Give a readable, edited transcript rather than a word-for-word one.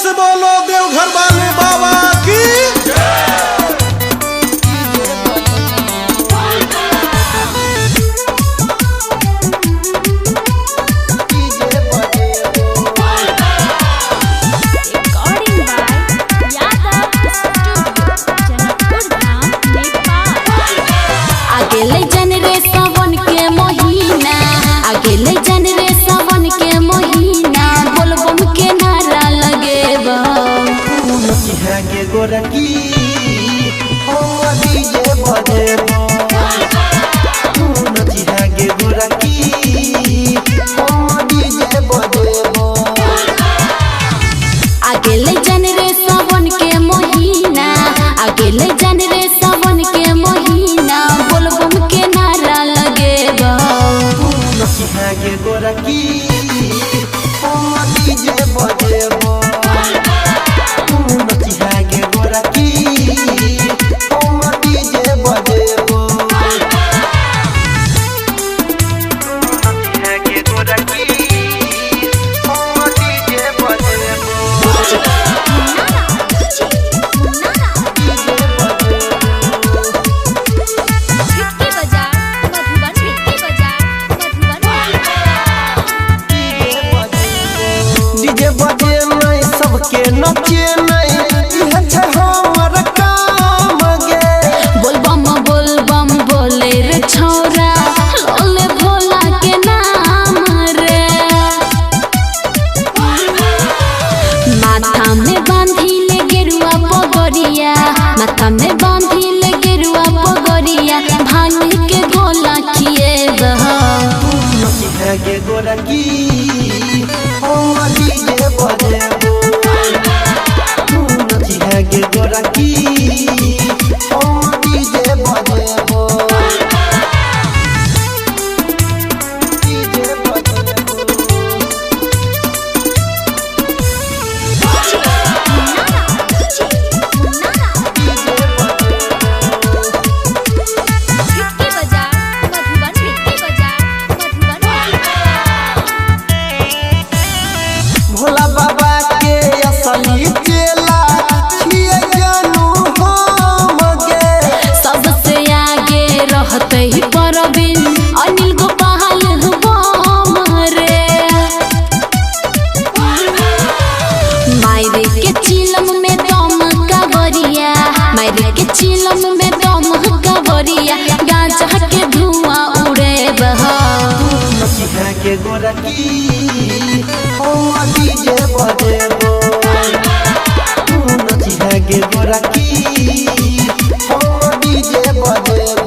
से बोलो देवघर वाले बाबा की। गोरकी हो डीजे बजेबो तू नची है गे गोरकी हो डीजे बजेबो आगे ले जन रे सावन के महीना आगे ले जन रे सावन के महीना बोलबम के नारा लगेबो तू नची है गे गोरकी हो डीजे बजेबो सबके नचे नहीं यह छ हमर काम गे बोलबम बोले रे छौरा लोले भोला के नाम रे माथा में बांधी ले गेरुआ पगड़िया माथा में बांधी ले गेरुआ पगड़िया भांग के गोला खिएबो नची है गे गोरकी हो डीजे बजेबो गे गोरकी हो डीजे बजेबो डीजे बजेबो भोला बाबा के असली चेला छिए जानू हम गे सबसे आगे रहते ही परवीन अनिल गोपाल बम रे मायरे के चिलम में दम कावरिया मायरे के चिलम में दम कावरिया गांजा के धुआं उड़े बहा नची है के गोरकी हो डीजे बजेबो तू नची है गे गोरकी हो डीजे बजेबो।